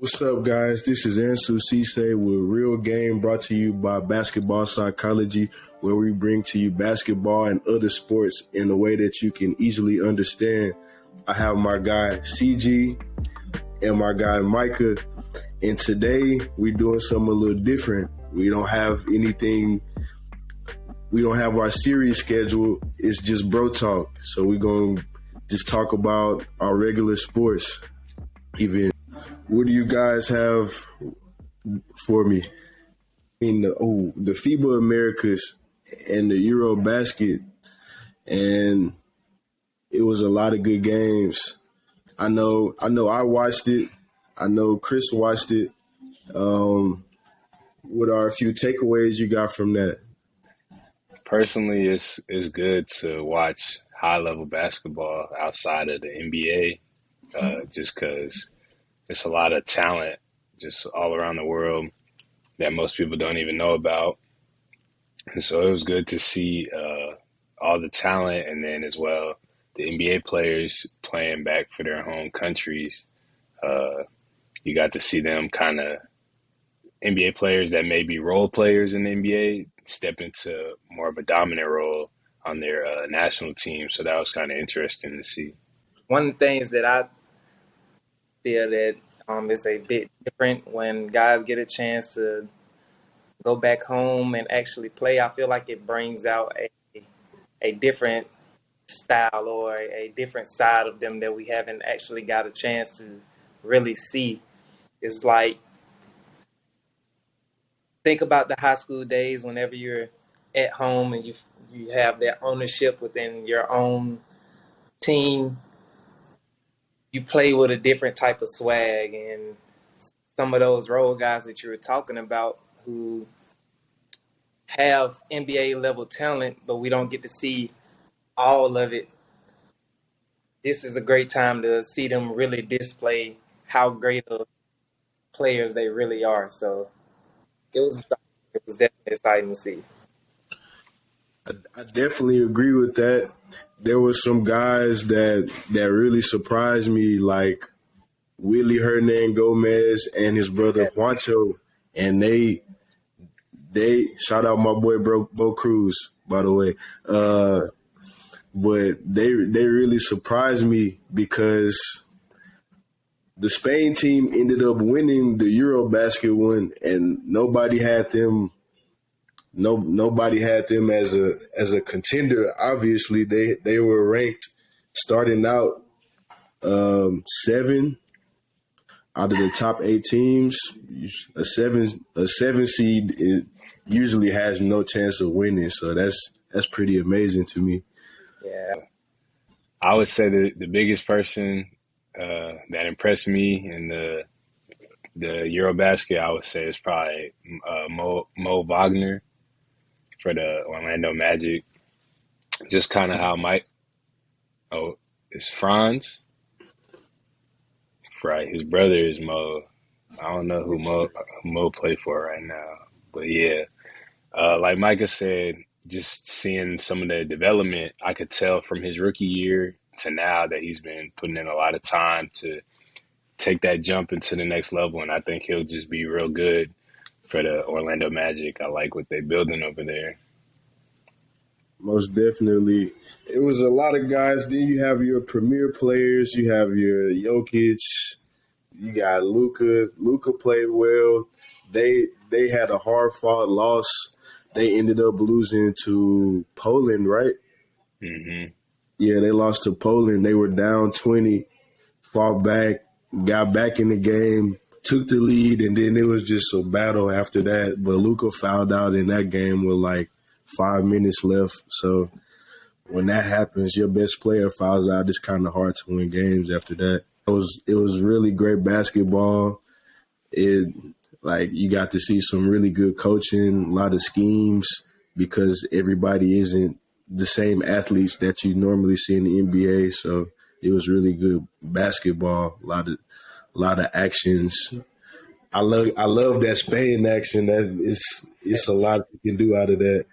What's up, guys? This is Ansu Sesay with Real Game, brought to you by Basketball Psychology, where we bring to you basketball and other sports in a way that you can easily understand. I have my guy CG and my guy Micah, and today we're doing something a little different. We don't have our series schedule. It's just bro talk. So we're going to just talk about our regular sports events. What do you guys have for me? The FIBA Americas and the Eurobasket, and it was a lot of good games. I know I watched it. I know Chris watched it. What are a few takeaways you got from that? Personally, it's good to watch high level basketball outside of the NBA, just because it's a lot of talent just all around the world that most people don't even know about. And so it was good to see all the talent, and then as well the NBA players playing back for their home countries. You got to see them kind of NBA players that may be role players in the NBA step into more of a dominant role on their national team. So that was kind of interesting to see. One of the things that I feel that is a bit different when guys get a chance to go back home and actually play. I feel like it brings out a different style or a different side of them that we haven't actually got a chance to really see. It's like, think about the high school days whenever you're at home and you have that ownership within your own team. You play with a different type of swag, and some of those role guys that you were talking about who have NBA level talent, but we don't get to see all of it. This is a great time to see them really display how great of players they really are. So it was definitely exciting to see. I definitely agree with that. There were some guys that really surprised me, like Willie Hernan Gomez and his brother Juancho, and they shout out my boy Bo Cruz, by the way. But they really surprised me because the Spain team ended up winning the Eurobasket one, and nobody had them as a contender. Obviously, they were ranked starting out 7 out of the top 8 teams. A seven seed usually has no chance of winning, so that's pretty amazing to me. Yeah, I would say the biggest person that impressed me in the Eurobasket, I would say, is probably Mo Wagner for the Orlando Magic. Just kind of how it's Franz. Right, his brother is Mo. I don't know who Mo played for right now, but yeah, like Micah said, just seeing some of the development, I could tell from his rookie year to now that he's been putting in a lot of time to take that jump into the next level, and I think he'll just be real good for the Orlando Magic. I like what they're building over there. Most definitely. It was a lot of guys. Then you have your premier players. You have your Jokic. You got Luka. Luka played well. They had a hard-fought loss. They ended up losing to Poland, right? Mm-hmm. Yeah, they lost to Poland. They were down 20, fought back, got back in the game, took the lead, and then it was just a battle after that. But Luka fouled out in that game with like 5 minutes left. So when that happens, your best player fouls out. It's kind of hard to win games after that. It was really great basketball. You got to see some really good coaching, a lot of schemes, because everybody isn't the same athletes that you normally see in the NBA. So it was really good basketball. A lot of actions. I love that Spain action. It's a lot you can do out of that.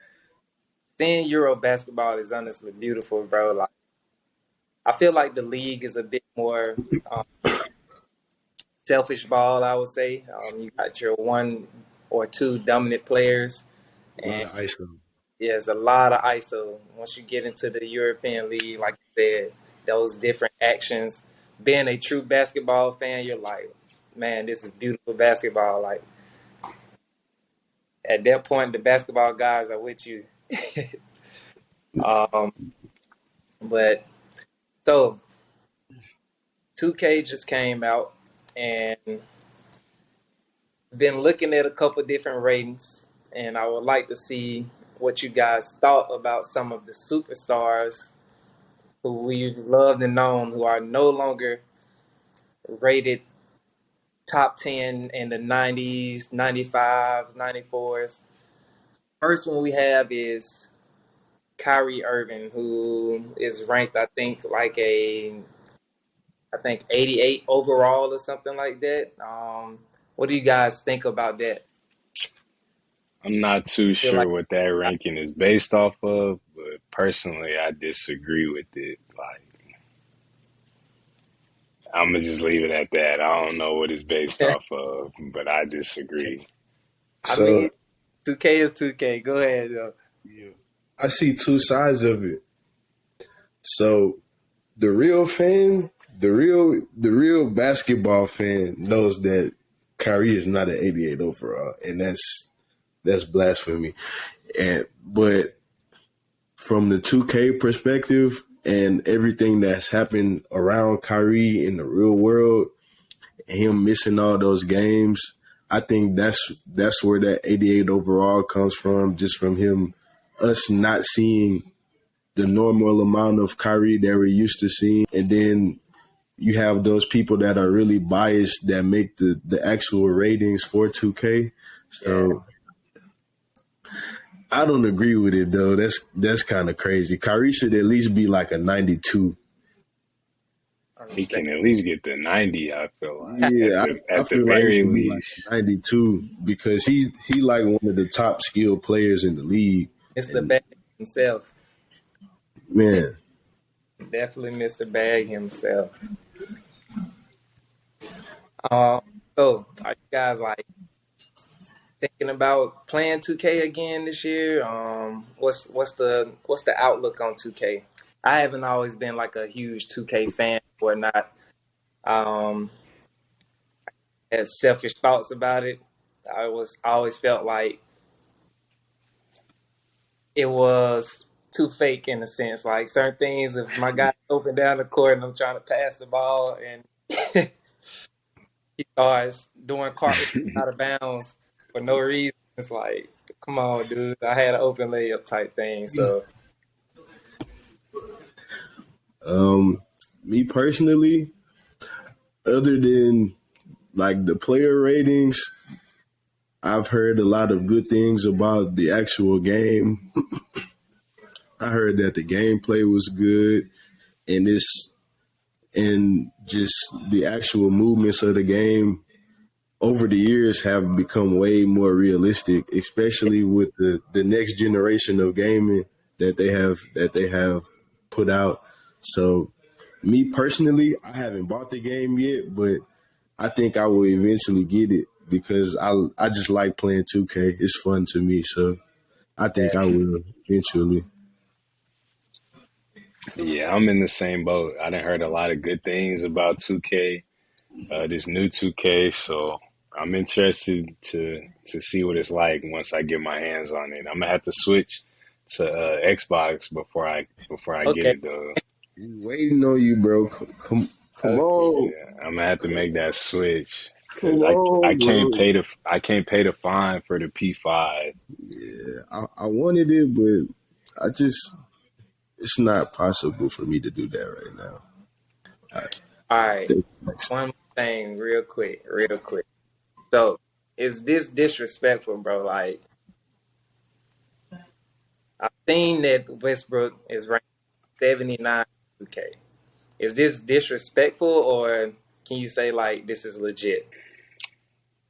seeing Euro basketball is honestly beautiful, bro. Like, I feel like the league is a bit more selfish ball, I would say. You got your one or two dominant players, A lot and of ISO. there's a lot of ISO. Once you get into the European League, like you said, those different actions. Being a true basketball fan, you're like, man, this is beautiful basketball. Like at that point, the basketball guys are with you. um, but so 2K just came out, and been looking at a couple different ratings, and I would like to see what you guys thought about some of the superstars who we've loved and known who are no longer rated top 10 in the 90s, 95s, 94s. First one we have is Kyrie Irving, who is ranked, I think 88 overall or something like that. What do you guys think about that? I'm not too Feel sure like what that ranking is based off of, but personally, I disagree with it. Like, I'm gonna just leave it at that. I don't know what it's based off of, but I disagree. I mean, So 2K is 2K. Go ahead, though. yeah, I see two sides of it. So the real fan, the real basketball fan knows that Kyrie is not an 88 overall, and that's blasphemy. But from the 2K perspective and everything that's happened around Kyrie in the real world, him missing all those games, I think that's where that 88 overall comes from, just from us not seeing the normal amount of Kyrie that we're used to seeing. And then you have those people that are really biased that make the actual ratings for 2K. So I don't agree with it though. That's kind of crazy. Kyrie should at least be like a 92. He can at least get the 90, I feel like, Yeah, I at the feel like he very should be like least. a 92 because he like one of the top skilled players in the league. Mr. And Bag himself. man, Definitely Mr. Bag himself. Uh, so, are you guys like thinking about playing 2K again this year? What's the outlook on 2K? I haven't always been like a huge 2K fan or not. Um, had selfish thoughts about it. I always felt like it was too fake in a sense. Like certain things, if my guy open down the court and I'm trying to pass the ball and he starts doing cartwheels out of bounds for no reason, it's like, come on, dude. I had an open layup type thing. So me personally, other than like the player ratings, I've heard a lot of good things about the actual game. I heard that the gameplay was good and just the actual movements of the game over the years have become way more realistic, especially with the next generation of gaming that they have put out. So me personally, I haven't bought the game yet, but I think I will eventually get it because I just like playing 2K. It's fun to me, so I think I will eventually. Yeah, I'm in the same boat. I done heard a lot of good things about 2K, this new 2K, so I'm interested to see what it's like once I get my hands on it. I'm gonna have to switch to Xbox before I get okay, it though. Waiting on you, bro. Come on, Yeah, I'm gonna have to make that switch come because I on, can't bro. pay the fine for the P5. Yeah, I wanted it, but it's not possible for me to do that right now. all right. I, One thing, real quick. So, is this disrespectful, bro? Like, I've seen that Westbrook is ranked 79 2K. Is this disrespectful, or can you say like this is legit?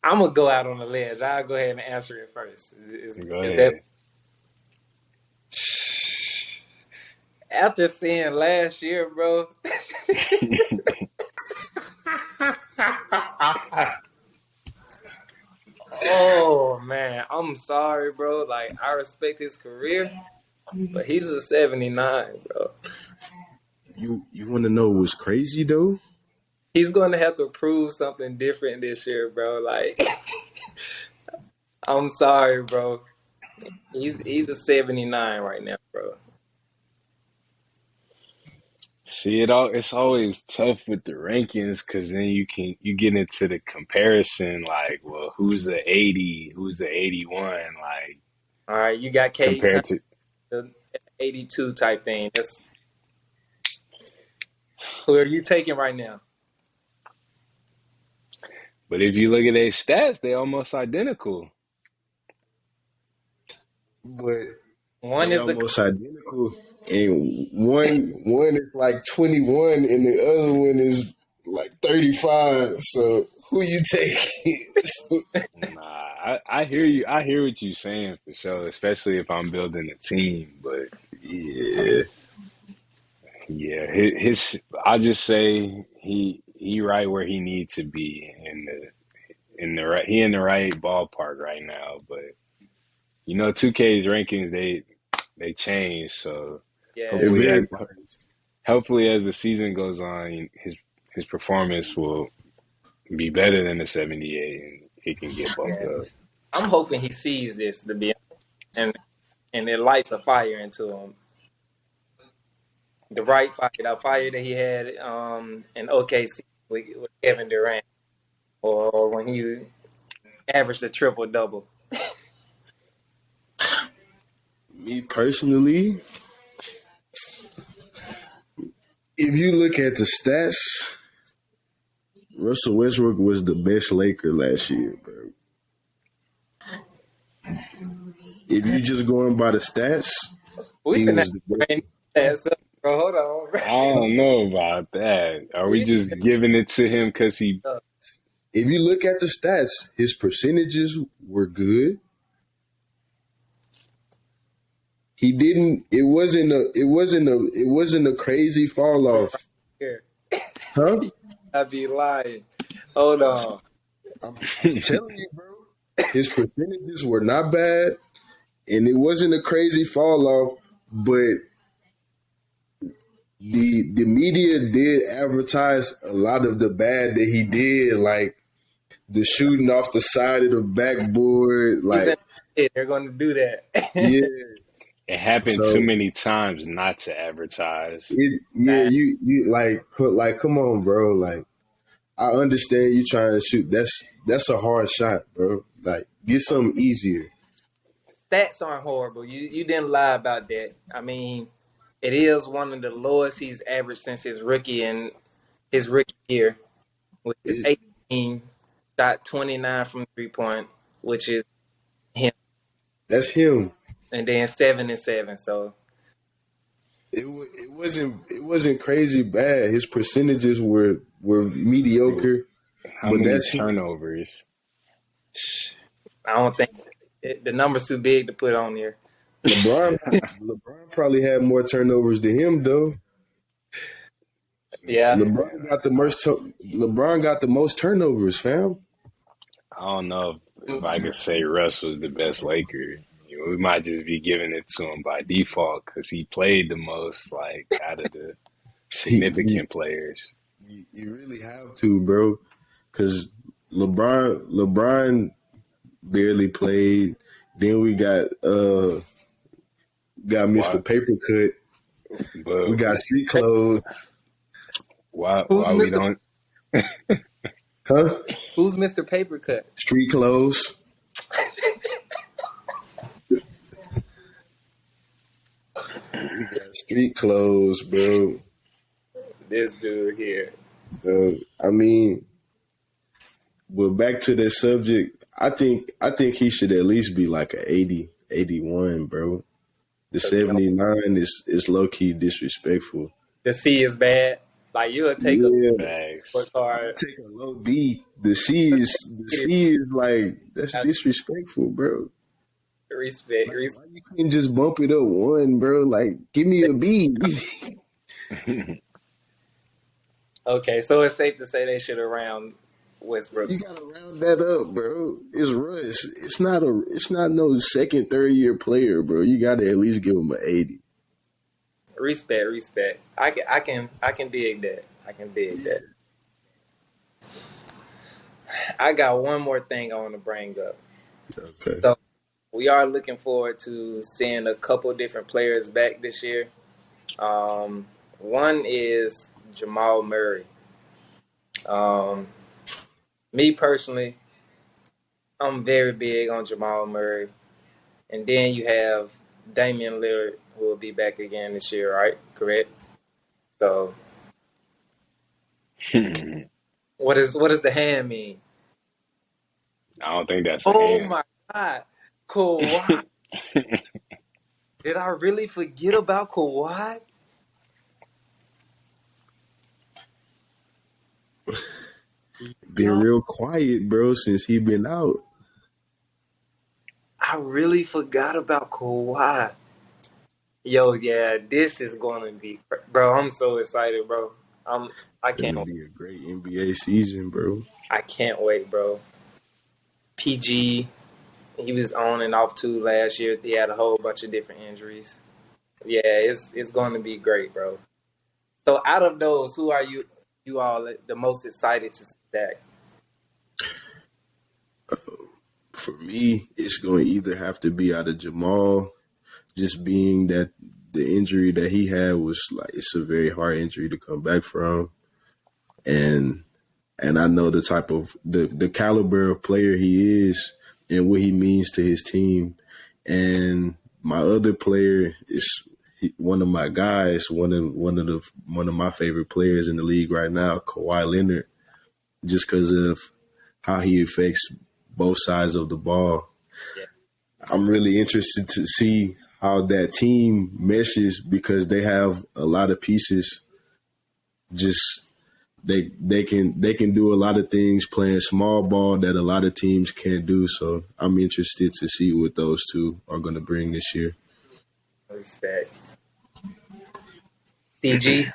I'm gonna go out on the ledge. I'll go ahead and answer it first. Go Is that ahead. after seeing last year, bro? Oh man, I'm sorry, bro. Like I respect his career, but he's a 79, bro. You want to know what's crazy though? He's going to have to prove something different this year, bro. Like I'm sorry, bro. He's a 79 right now, bro. See, it's always tough with the rankings because then you get into the comparison like, well, who's the 80, who's the 81, like All right, you got K compared to. the 82 type thing. That's who are you taking right now? But if you look at their stats, they almost identical. But One they is the almost identical, and one is like 21, and the other one is like 35. So who you taking? Nah, I hear you. I hear what you're saying for sure, especially if I'm building a team. But Yeah, yeah, his I just say he right where he needs to be in the right he in the right ballpark right now. But 2K's rankings they change, so yeah. it hopefully very as hopefully as the season goes on, his performance will be better than the 78, and he can get bumped up. I'm hoping he sees this to be and it lights a fire into him. The right fire, that fire that he had in OKC with Kevin Durant, or when he averaged a triple double. me personally. If you look at the stats, Russell Westbrook was the best Laker last year, bro. If you just going by the stats, We he can was the best. have that up, bro. Hold on. I don't know about that. Are we just giving it to him because he? If you look at the stats, his percentages were good. He didn't. It wasn't a crazy fall off, Here, huh? I be lying. Hold on. I'm telling you, bro. His percentages were not bad, and it wasn't a crazy fall off. But the media did advertise a lot of the bad that he did, like the shooting off the side of the backboard, like They're going to do that. yeah. It happened too So many times not to advertise. you like come on, bro. Like I understand you trying to shoot. That's a hard shot, bro. Like get something easier. Stats aren't horrible. You didn't lie about that. I mean, it is one of the lowest he's averaged since his rookie year, which is 18, shot 29 from 3-point, which is him, That's him. and then 7 and 7. So It wasn't crazy bad. His percentages were mediocre, How but many that's him. turnovers? I don't think the number's too big to put on here. LeBron probably had more turnovers than him though. Yeah, LeBron got the most turnovers, fam. I don't know if I could say Russ was the best Laker. We might just be giving it to him by default because he played the most, like out of the significant players. You really have to, bro, because LeBron barely played. Then we got Mr. Papercut. But We got street clothes. why Who's we Mr. don't? Huh? Who's Mr. Papercut? Street clothes. We got street clothes, bro. This dude here. I mean, but back to the subject, I think he should at least be like a 80, 81, bro. The 79 is low key disrespectful. The C is bad. Like you'll take a Bags. card. Take a low B. The C is like that's disrespectful, bro. Respect. Why you can't just bump it up one, bro? Like give me a B. Okay, so it's safe to say they should have Westbrook. You gotta round that up, bro. It's Russ. It's not no second, third year player, bro. You gotta at least give him an 80. Respect. I can dig that. I can dig that. I got one more thing I want to bring up. Okay. So we are looking forward to seeing a couple different players back this year. One is Jamal Murray. Me personally, I'm very big on Jamal Murray. And then you have Damian Lillard, who will be back again this year, right? Correct? So I what does the hand mean? don't think that's a Oh hand. my God. Kawhi. Did I really forget about Kawhi? Been Yo, real quiet, bro, since he been out. I really forgot about Kawhi. Yo, yeah, this is gonna be, bro. I'm so excited, bro. I It's can't, gonna be a great NBA season, bro. I can't wait, bro. PG, he was on and off too last year. He had a whole bunch of different injuries. Yeah, it's going to be great, bro. So, out of those, who are you all the most excited to see back? For me, it's going to either have to be out of Jamal, just being that the injury that he had was like it's a very hard injury to come back from, and I know the type of the caliber of player he is and what he means to his team. And my other player is one of my guys, one of my favorite players in the league right now, Kawhi Leonard, just because of how he affects both sides of the ball. Yeah. I'm really interested to see how that team meshes because they have a lot of pieces. Just they can do a lot of things playing small ball that a lot of teams can't do. So I'm interested to see what those two are going to bring this year. Respect. CG,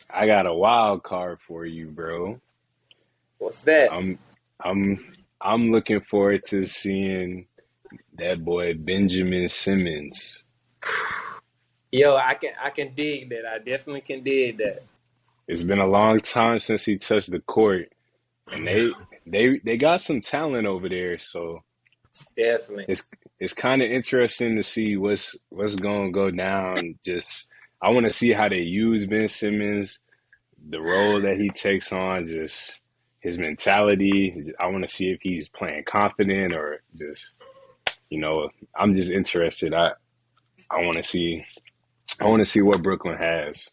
I got a wild card for you, bro. what's that? I'm I'm I'm looking forward to seeing that boy Benjamin Simmons. Yo, I can dig that. I definitely can dig that. It's been a long time since he touched the court, and they got some talent over there. So Definitely. it's kind of interesting to see what's going to go down. Just I want to see how they use Ben Simmons, the role that he takes on, just his mentality. I want to see if he's playing confident or just I'm just interested. I want to see what Brooklyn has.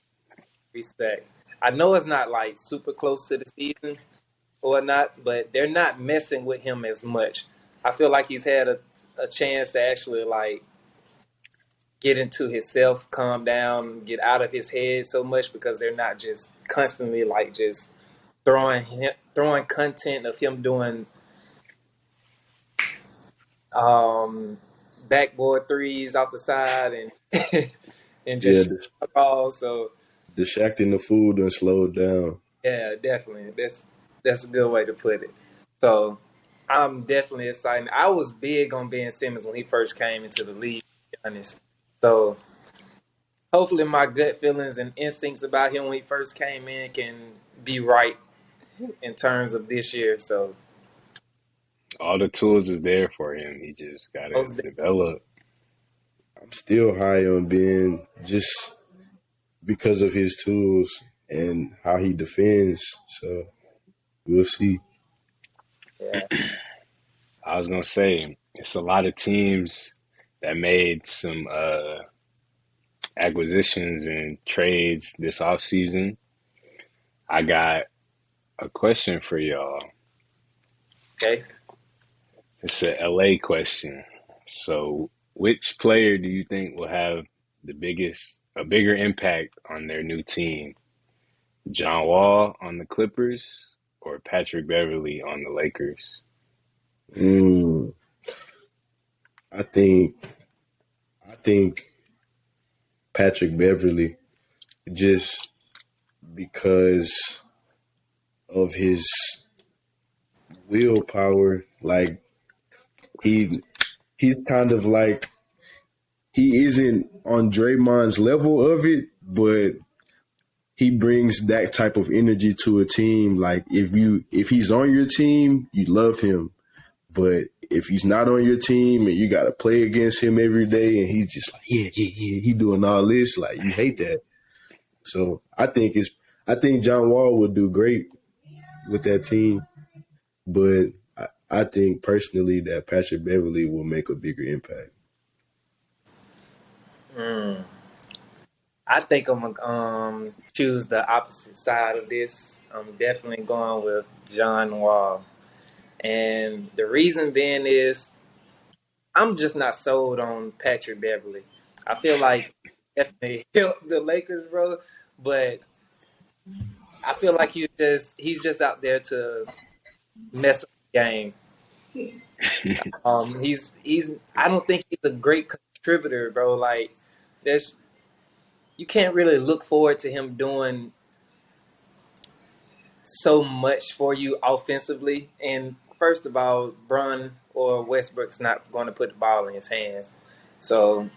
Respect. I know it's not like super close to the season or not, but they're not messing with him as much. I feel like he's had a chance to actually like get into himself, calm down, get out of his head so much because they're not just constantly like just throwing content of him doing backboard threes off the side and and Yeah, just balls. So the Shaq and the food done slowed down. yeah, definitely. That's a good way to put it. So I'm definitely excited. I was big on Ben Simmons when he first came into the league, to be honest. So hopefully my gut feelings and instincts about him when he first came in can be right in terms of this year. So All the tools is there for him. He just got to those develop. I'm still high on Ben just because of his tools and how he defends. So we'll see. yeah, I was gonna say it's a lot of teams that made some acquisitions and trades this offseason. I got a question for y'all. okay. It's a LA question. So, which player do you think will have a bigger impact on their new team? John Wall on the Clippers or Patrick Beverly on the Lakers? Mm, I think Patrick Beverly just because of his willpower. Like he's kind of like he isn't on Draymond's level of it, but he brings that type of energy to a team. Like if he's on your team, you love him. But if he's not on your team and you got to play against him every day and he's just like, yeah, he doing all this, like you hate that. So I think John Wall would do great with that team. But I think personally that Patrick Beverley will make a bigger impact. I think I'm gonna choose the opposite side of this. I'm definitely going with John Wall. And the reason being is I'm just not sold on Patrick Beverley. I feel like definitely helped the Lakers, bro, but I feel like he's just out there to mess up the game. He's I don't think he's a great contributor, bro. Like there's you can't really look forward to him doing so much for you offensively. And first of all, Brun or Westbrook's not going to put the ball in his hand. So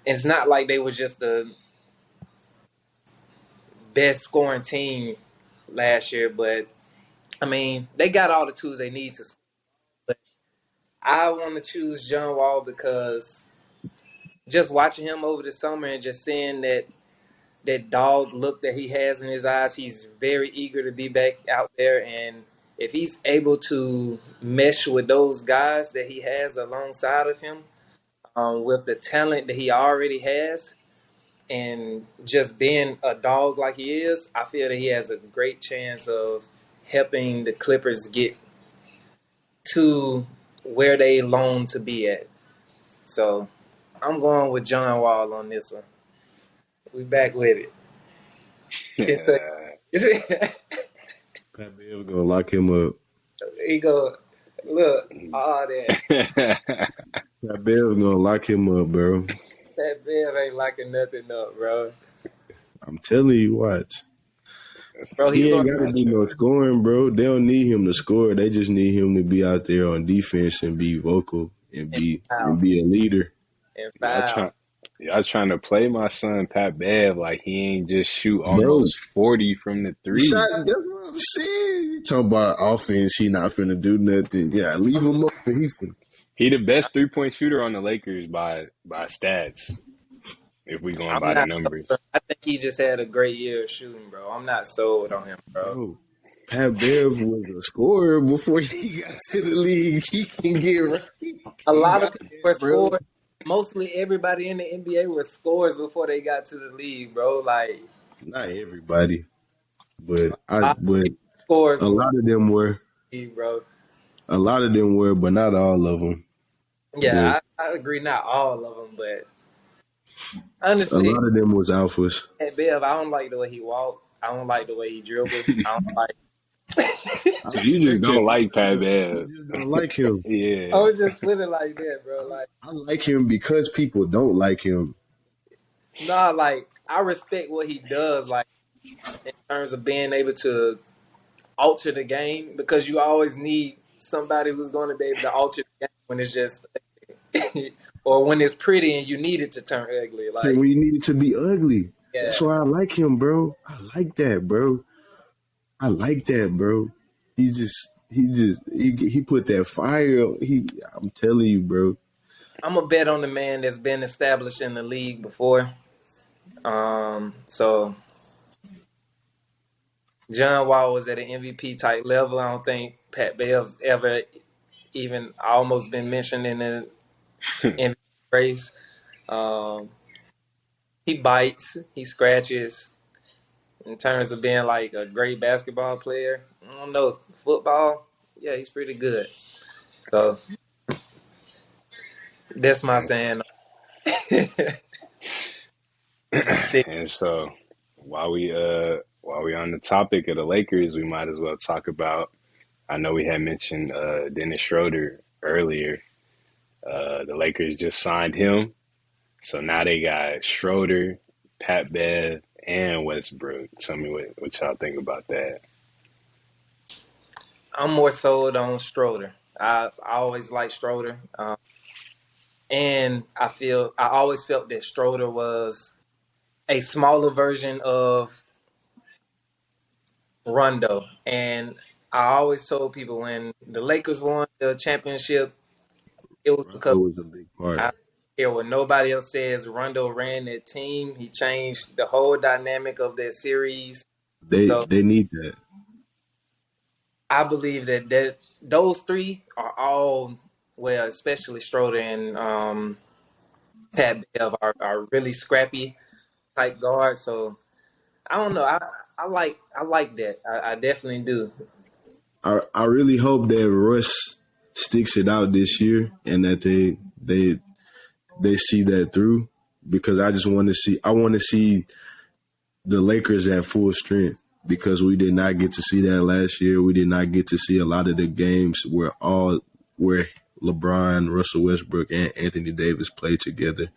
it's not like they were just the best scoring team last year, but I mean, they got all the tools they need to score. But I want to choose John Wall because just watching him over the summer and just seeing that dog look that he has in his eyes, he's very eager to be back out there. And if he's able to mesh with those guys that he has alongside of him, with the talent that he already has, and just being a dog like he is, I feel that he has a great chance of helping the Clippers get to where they long to be at. So I'm going with John Wall on this one. We back with it. Pat Bev gonna lock him up. He go, look, all that. Pat Bev gonna lock him up, bro. That Bev ain't locking nothing up, bro. I'm telling you, watch. Bro, He ain't got to do no scoring, bro. They don't need him to score. They just need him to be out there on defense and be vocal and be a leader. Y'all trying to play my son Pat Bev like he ain't just shoot almost 40 from the three. That's what I'm saying. You talking about offense, he not finna do nothing. Yeah, leave him up. He the best 3-point shooter on the Lakers by stats. If we going by the numbers, I think he just had a great year of shooting, bro. I'm not sold on him, bro. Pat Bev was a scorer before he got to the league. He can get right. A lot of people were scoring. Mostly everybody in the NBA was scorers before they got to the league, bro. Like not everybody, but a lot of them were. Bro. A lot of them were, but not all of them. Yeah, I agree. Not all of them, but honestly, a lot of them was alphas. At Bev, I don't like the way he walked. I don't like the way he dribbled. I don't like. So you just don't like Pat Bev. You just don't like him. Yeah. I was just put it like that, bro. Like I like him because people don't like him. Nah, like I respect what he does, like in terms of being able to alter the game, because you always need somebody who's going to be able to alter the game when it's just or when it's pretty and you need it to turn ugly. Like when you need it to be ugly. Yeah. That's why I like him, bro. I like that, bro. He put that fire. I'm telling you, bro. I'm a bet on the man that's been established in the league before. So John Wall was at an MVP type level. I don't think Pat Bev's ever even almost been mentioned in the MVP race. He bites, he scratches. In terms of being like a great basketball player, I don't know. Football, yeah, he's pretty good. So that's my saying. And so while we on the topic of the Lakers, we might as well talk about. I know we had mentioned Dennis Schroeder earlier. The Lakers just signed him, so now they got Schroeder, Pat Bev, and Westbrook. Tell me what y'all think about that. I'm more sold on Schroeder. I always liked Schroeder, and I always felt that Schroeder was a smaller version of Rondo. And I always told people when the Lakers won the championship, it was because Rondo was a big I part. don't care what nobody else says. Rondo ran that team. He changed the whole dynamic of that series. So They need that. I believe that those three are all well, especially Schroeder and Pat Bev are really scrappy type guards. So I don't know. I like that. I definitely do. I really hope that Russ sticks it out this year and that they see that through because I want to see the Lakers at full strength because we did not get to see that last year. We did not get to see a lot of the games where LeBron, Russell Westbrook, and Anthony Davis played together.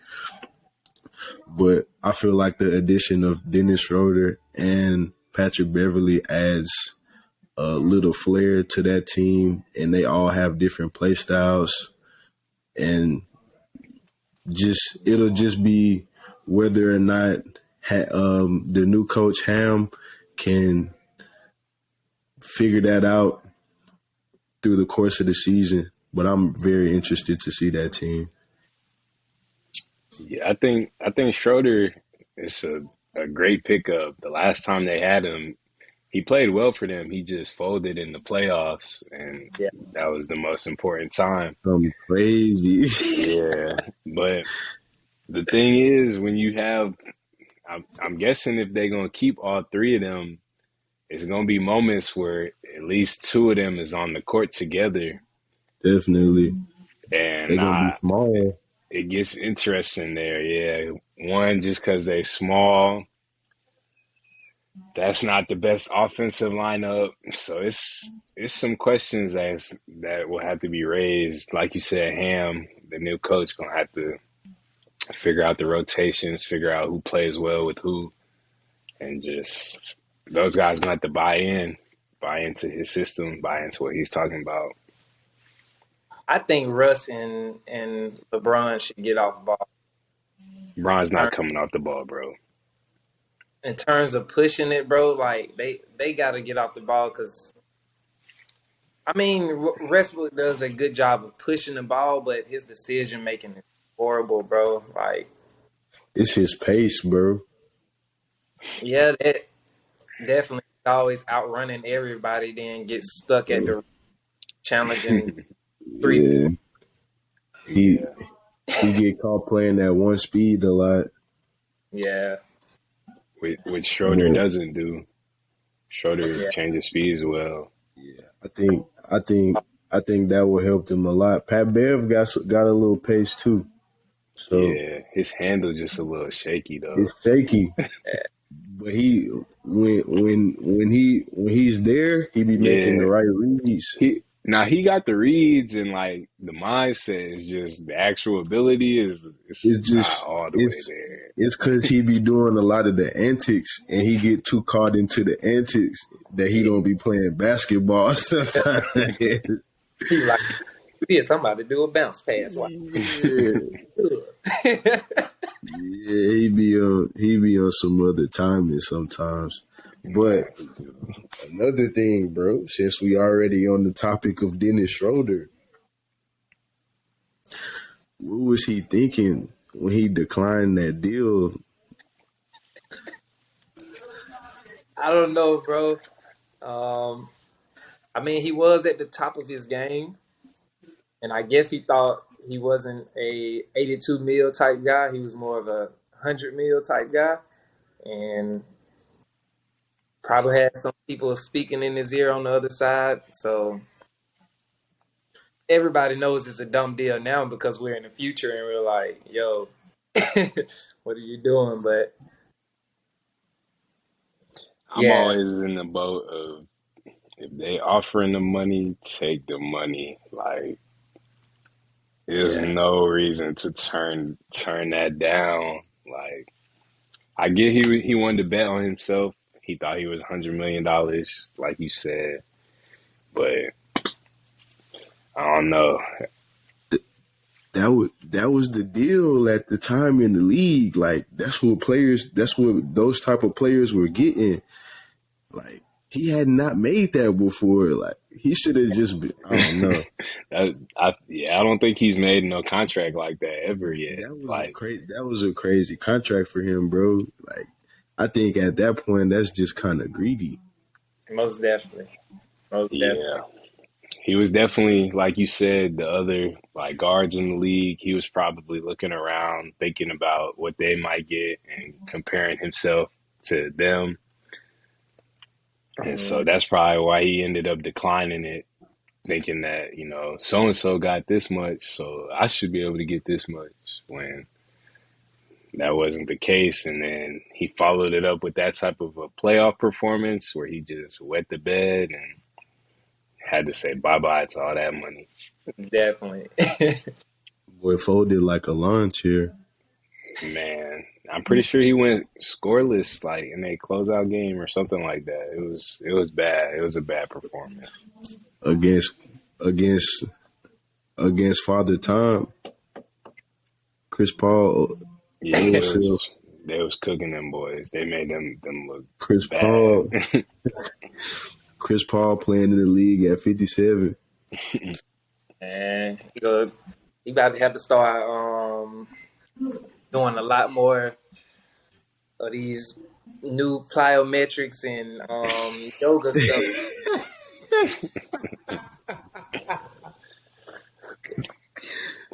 But I feel like the addition of Dennis Schroeder and Patrick Beverly adds a little flair to that team, and they all have different play styles. And it'll just be whether or not the new coach Ham can figure that out through the course of the season. But I'm very interested to see that team. Yeah, I think Schroeder is a great pickup. The last time they had him, he played well for them. He just folded in the playoffs, and Yeah. that was the most important time. Something crazy. Yeah, but the thing is, when you have, I'm guessing if they're gonna keep all three of them, it's gonna be moments where at least two of them is on the court together, Definitely. They're and going to be small. it gets interesting there. Yeah, one just because they small. That's not the best offensive lineup, so it's some questions that will have to be raised. Like you said, Ham, the new coach, gonna have to figure out the rotations, figure out who plays well with who, and just those guys gonna have to buy into his system, buy into what he's talking about. I think Russ and LeBron should get off the ball. Bron's not coming off the ball, bro. In terms of pushing it, bro, like they got to get off the ball because I mean Westbrook does a good job of pushing the ball, but his decision making is horrible, bro. Like, It's his pace, bro. yeah, that definitely always outrunning everybody, then gets stuck at the challenging three. Yeah. He get caught playing that one speed a lot. Yeah, Which Schroeder Yeah. doesn't do. Schroeder yeah. changes speeds well. Yeah, I think that will help them a lot. Pat Bev got a little pace too, so Yeah, his handle's just a little shaky though. it's shaky. But he when he's there, he be making the Yeah, right reads. he got the reads and like the mindset is just the actual ability is it's It's not just all the way there. it's because he be doing a lot of the antics, and he get too caught into the antics that he don't be playing basketball sometimes. He like we did somebody do a bounce pass. Like, Yeah, he be on some other timing sometimes. But another thing, bro, since we already on the topic of Dennis Schroeder, what was he thinking when he declined that deal? I don't know, bro. I mean, he was at the top of his game, and I guess he thought he wasn't a 82 mil type guy. He was more of a 100 mil type guy, and probably had some people speaking in his ear on the other side. So everybody knows it's a dumb deal now because we're in the future and we're like, yo, what are you doing? But I'm yeah, always in the boat of if they offering the money, take the money. Like there's yeah, no reason to turn that down. Like I get he wanted to bet on himself. He thought he was $100 million, like you said. But I don't know. That was the deal at the time in the league. Like that's what those type of players were getting. Like he had not made that before. Like he should have just been. I don't know. I don't think he's made no contract like that ever yet. That was a crazy contract for him, bro. Like I think at that point that's just kind of greedy. Most definitely. Yeah. He was definitely, like you said, the other like guards in the league. He was probably looking around, thinking about what they might get and comparing himself to them. And so that's probably why he ended up declining it, thinking that, so-and-so got this much, so I should be able to get this much, when that wasn't the case. And then he followed it up with that type of a playoff performance where he just wet the bed and had to say bye-bye to all that money. Definitely. Boy folded like a lawn chair. Man, I'm pretty sure he went scoreless like in a closeout game or something like that. It was bad. It was a bad performance. Against Father Time. Chris Paul. Yeah, they was cooking them boys. They made them look Chris bad. Paul. Chris Paul playing in the league at 57. And he about to have to start doing a lot more of these new plyometrics and yoga stuff.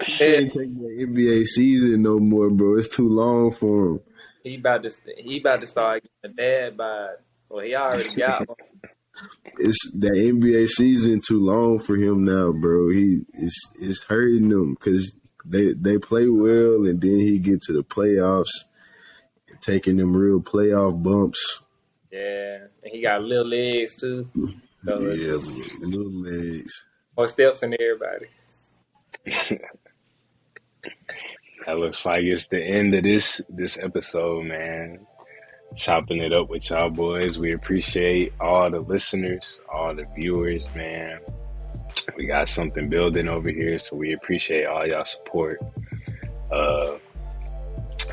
He can't take the NBA season no more, bro. It's too long for him. He about to start getting a dad bod. Well, he already got one. It's the NBA season too long for him now, bro. It's hurting him because they play well, and then he get to the playoffs, and taking them real playoff bumps. Yeah, and he got little legs too. So yeah, little legs. More steps than everybody. That looks like it's the end of this episode, man. Chopping it up with y'all boys. We appreciate all the listeners, all the viewers, man. We got something building over here, so we appreciate all y'all support.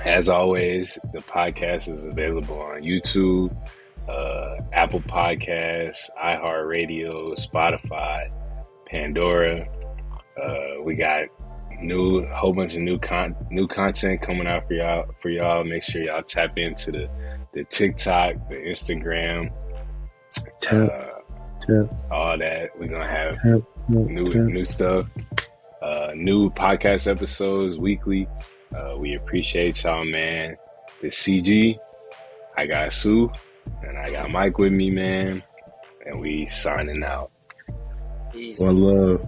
As always, the podcast is available on YouTube, Apple Podcasts, iHeartRadio, Spotify, Pandora. We got whole bunch of new content coming out for y'all. Make sure y'all tap into the TikTok, the Instagram, all that. We're gonna have new stuff, new podcast episodes weekly. We appreciate y'all, man. This CG, I got Sue, and I got Mike with me, man, and we signing out. Peace. One love.